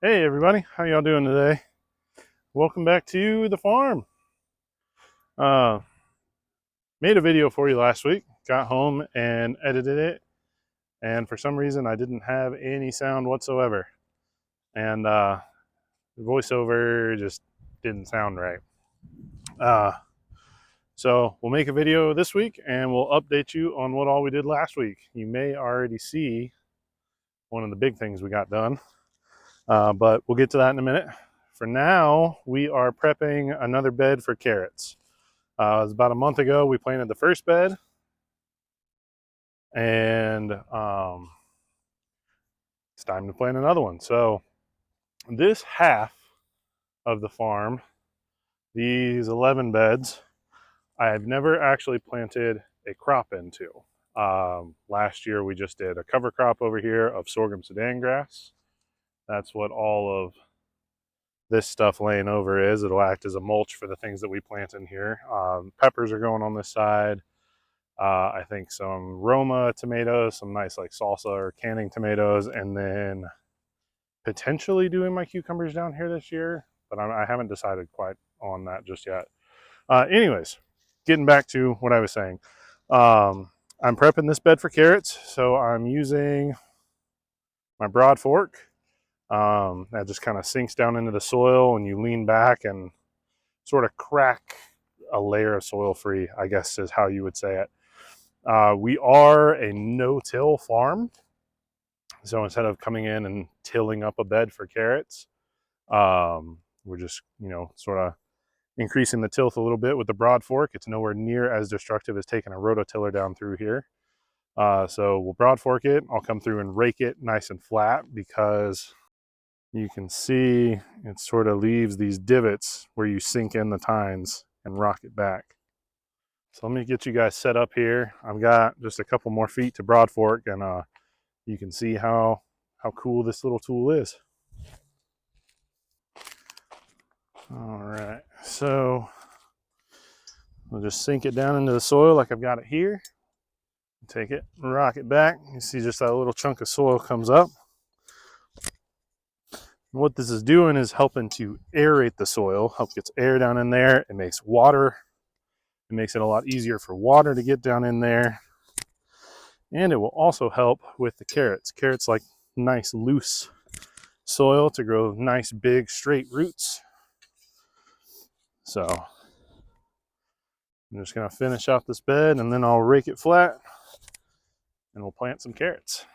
Hey everybody, how y'all doing today? Welcome back to the farm. Uh, Made a video for you last week, got home and edited it, and for some reason I didn't have any sound whatsoever. And the voiceover just didn't sound right. Uh, so we'll make a video this week and we'll update you on what all we did last week. You may already see one of the big things we got done, but we'll get to that in a minute. For now, we are prepping another bed for carrots. It was about a month ago we planted the first bed, and it's time to plant another one. So this half of the farm, these 11 beds, I've never actually planted a crop into. Last year we just did a cover crop over here of sorghum Sudan grass. That's what all of this stuff laying over is. It'll act as a mulch for the things that we plant in here. Peppers are going on this side. I think some Roma tomatoes, some nice like salsa or canning tomatoes, and then potentially doing my cucumbers down here this year, but I haven't decided quite on that just yet. Anyways, getting back to what I was saying. I'm prepping this bed for carrots, so I'm using my broad fork. That just kind of sinks down into the soil and you lean back and sort of crack a layer of soil free, I guess is how you would say it. We are a no-till farm, so instead of coming in and tilling up a bed for carrots, we're just, sort of increasing the tilth a little bit with the broad fork. It's nowhere near as destructive as taking a rototiller down through here. So we'll broad fork it. I'll come through and rake it nice and flat because you can see it sort of leaves these divots where you sink in the tines and rock it back. So let me get you guys set up here. I've got just a couple more feet to broad fork, and you can see how cool this little tool is. All right, so we'll just sink it down into the soil like I've got it here. Take it, rock it back. You see just that little chunk of soil comes up. And what this is doing is helping to aerate the soil, help gets air down in there. It makes water. It makes it a lot easier for water to get down in there. And it will also help with the carrots. Carrots like nice loose soil to grow nice big straight roots. So I'm just going to finish off this bed and then I'll rake it flat and we'll plant some carrots.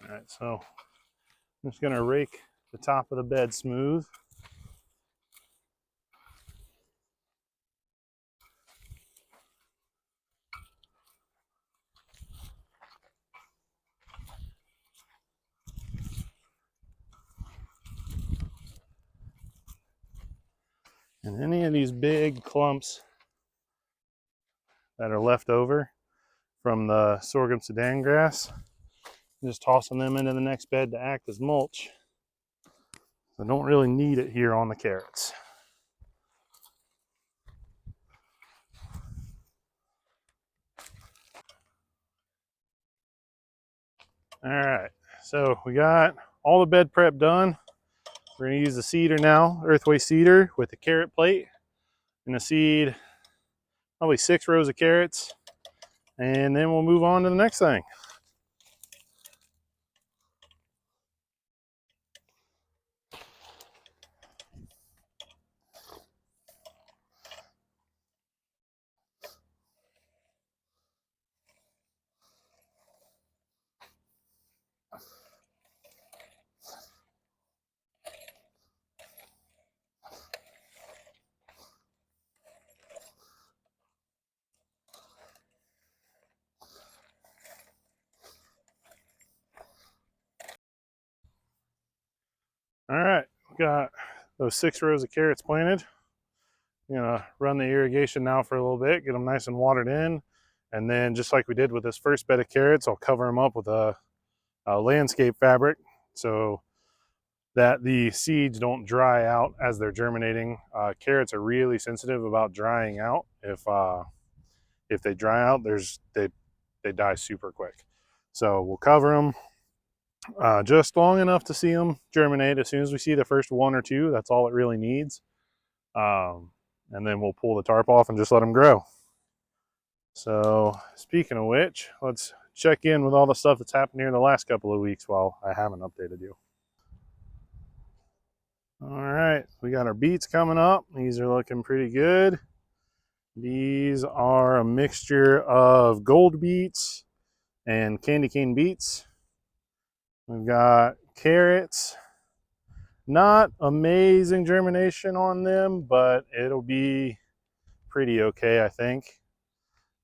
All right, so I'm just going to rake the top of the bed smooth. And any of these big clumps that are left over from the sorghum Sudan grass, just tossing them into the next bed to act as mulch. So don't really need it here on the carrots. All right, so we got all the bed prep done. We're gonna use the seeder now, Earthway seeder with the carrot plate. I'm gonna seed probably 6 rows of carrots, and then we'll move on to the next thing. All right, we got those 6 rows of carrots planted. Run the irrigation now for a little bit, get them nice and watered in, and then just like we did with this first bed of carrots, I'll cover them up with a landscape fabric so that the seeds don't dry out as they're germinating. Carrots are really sensitive about drying out. If they dry out, they die super quick. So we'll cover them just long enough to see them germinate. As soon as we see the first 1 or 2, that's all it really needs. And then we'll pull the tarp off and just let them grow. So speaking of which, let's check in with all the stuff that's happened here in the last couple of weeks while I haven't updated you. All right, we got our beets coming up. These are looking pretty good. These are a mixture of gold beets and candy cane beets. We've got carrots. Not amazing germination on them, but it'll be pretty okay, I think.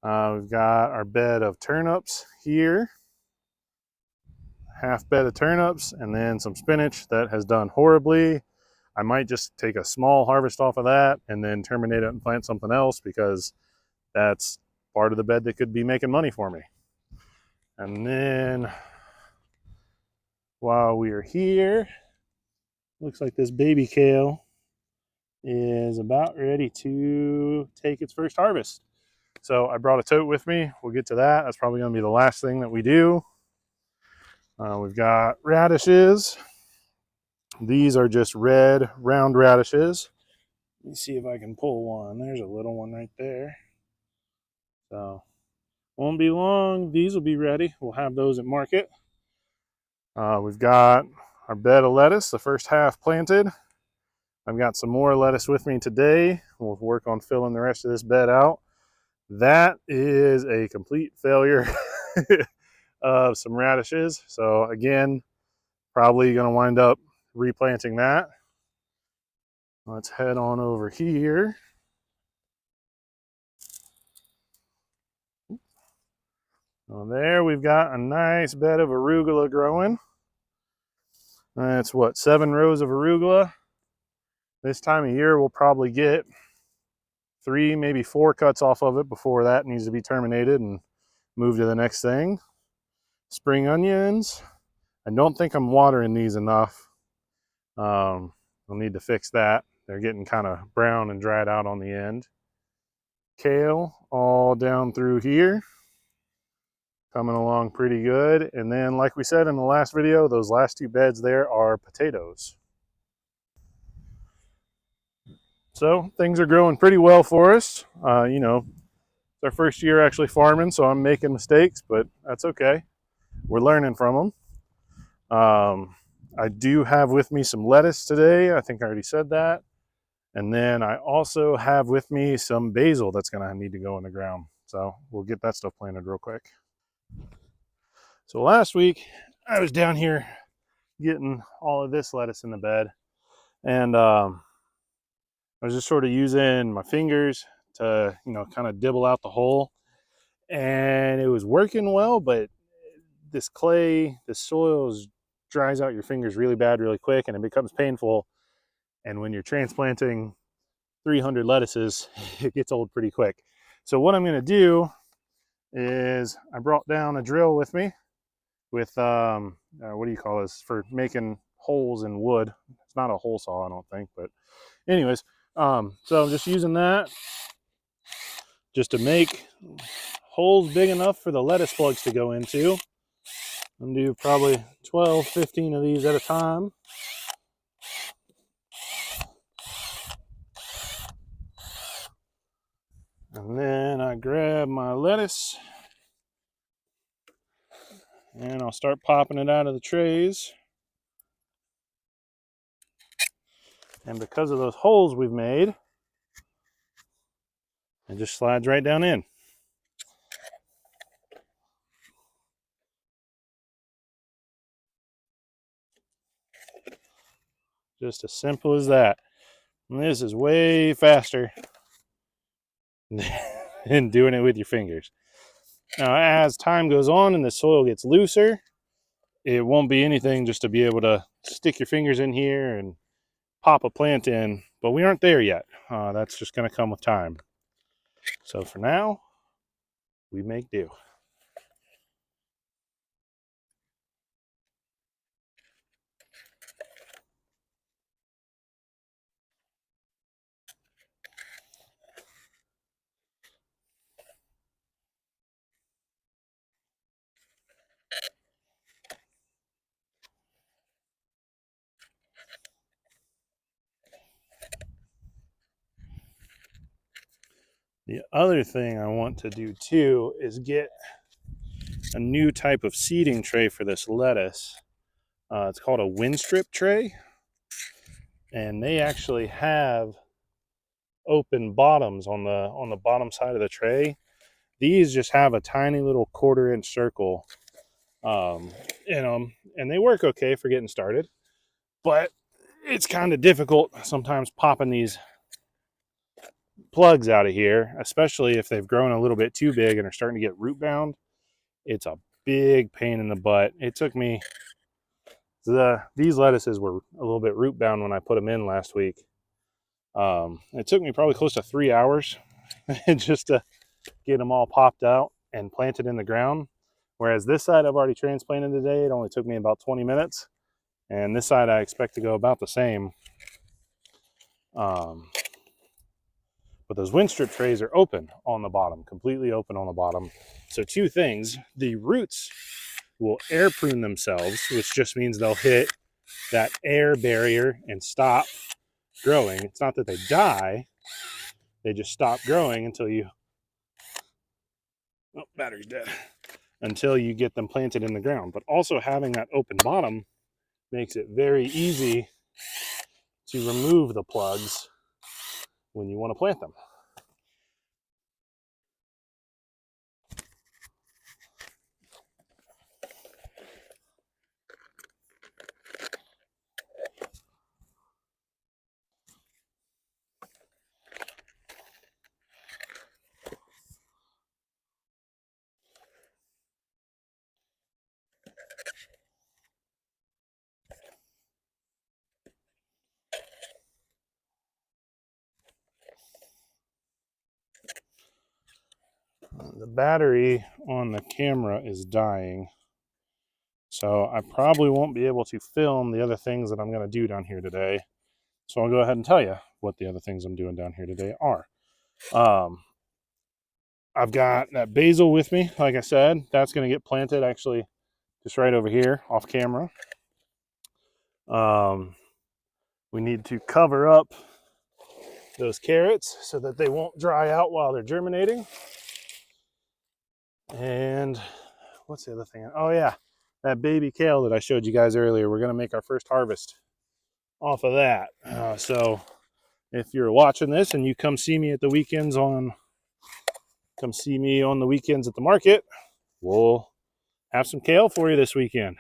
We've got our bed of turnips here. Half bed of turnips, and then some spinach that has done horribly. I might just take a small harvest off of that and then terminate it and plant something else, because that's part of the bed that could be making money for me. And then while we are here, looks like this baby kale is about ready to take its first harvest. So I brought a tote with me. We'll get to that. That's probably going to be the last thing that we do. We've got radishes. These are just red round radishes. Let me see if I can pull one. There's a little one right there. So won't be long. These will be ready. We'll have those at market. We've got our bed of lettuce, the first half planted. I've got some more lettuce with me today. We'll work on filling the rest of this bed out. That is a complete failure of some radishes. So again, probably going to wind up replanting that. Let's head on over here. So there we've got a nice bed of arugula growing. That's what, 7 rows of arugula. This time of year we'll probably get 3, maybe 4 cuts off of it before that needs to be terminated and move to the next thing. Spring onions. I don't think I'm watering these enough. I'll need to fix that. They're getting kind of brown and dried out on the end. Kale all down through here. Coming along pretty good. And then, like we said in the last video, those last 2 beds there are potatoes. So things are growing pretty well for us. It's our first year actually farming, so I'm making mistakes, but that's okay. We're learning from them. I do have with me some lettuce today. I think I already said that. And then I also have with me some basil that's going to need to go in the ground. So we'll get that stuff planted real quick. So last week I was down here getting all of this lettuce in the bed, and I was just sort of using my fingers to, kind of dibble out the hole, and it was working well, but this clay, this soil dries out your fingers really bad really quick, and it becomes painful. And when you're transplanting 300 lettuces, it gets old pretty quick. So what I'm going to do is I brought down a drill with me with, what do you call this, for making holes in wood. It's not a hole saw, I don't think, but anyways, so I'm just using that just to make holes big enough for the lettuce plugs to go into. I'm gonna do probably 12, 15 of these at a time. And then I grab my lettuce and I'll start popping it out of the trays. And because of those holes we've made, it just slides right down in. Just as simple as that. And this is way faster than doing it with your fingers. Now, as time goes on and the soil gets looser, it won't be anything just to be able to stick your fingers in here and pop a plant in, but we aren't there yet. That's just going to come with time. So for now, we make do. The other thing I want to do too is get a new type of seeding tray for this lettuce. It's called a Winstrip tray, and they actually have open bottoms on the bottom side of the tray. These just have a tiny little 1/4 inch circle in them, and they work okay for getting started. But it's kind of difficult sometimes popping these plugs out of here, especially if they've grown a little bit too big and are starting to get root bound. It's a big pain in the butt. It took me these lettuces were a little bit root bound when I put them in last week. It took me probably close to 3 hours just to get them all popped out and planted in the ground. Whereas this side I've already transplanted today. It only took me about 20 minutes. And this side I expect to go about the same. But those Winstrip trays are open on the bottom, completely open on the bottom. So two things: the roots will air prune themselves, which just means they'll hit that air barrier and stop growing. It's not that they die, they just stop growing until you, oh, battery's dead, until you get them planted in the ground. But also having that open bottom makes it very easy to remove the plugs when you want to plant them. The battery on the camera is dying, so I probably won't be able to film the other things that I'm going to do down here today. So I'll go ahead and tell you what the other things I'm doing down here today are. I've got that basil with me, like I said. That's going to get planted actually just right over here off camera. We need to cover up those carrots so that they won't dry out while they're germinating. And what's the other thing? Oh yeah, that baby kale that I showed you guys earlier. We're going to make our first harvest off of that. So if you're watching this and you come see me at the weekends come see me on the weekends at the market, we'll have some kale for you this weekend.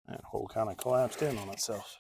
That hole kind of collapsed in on itself.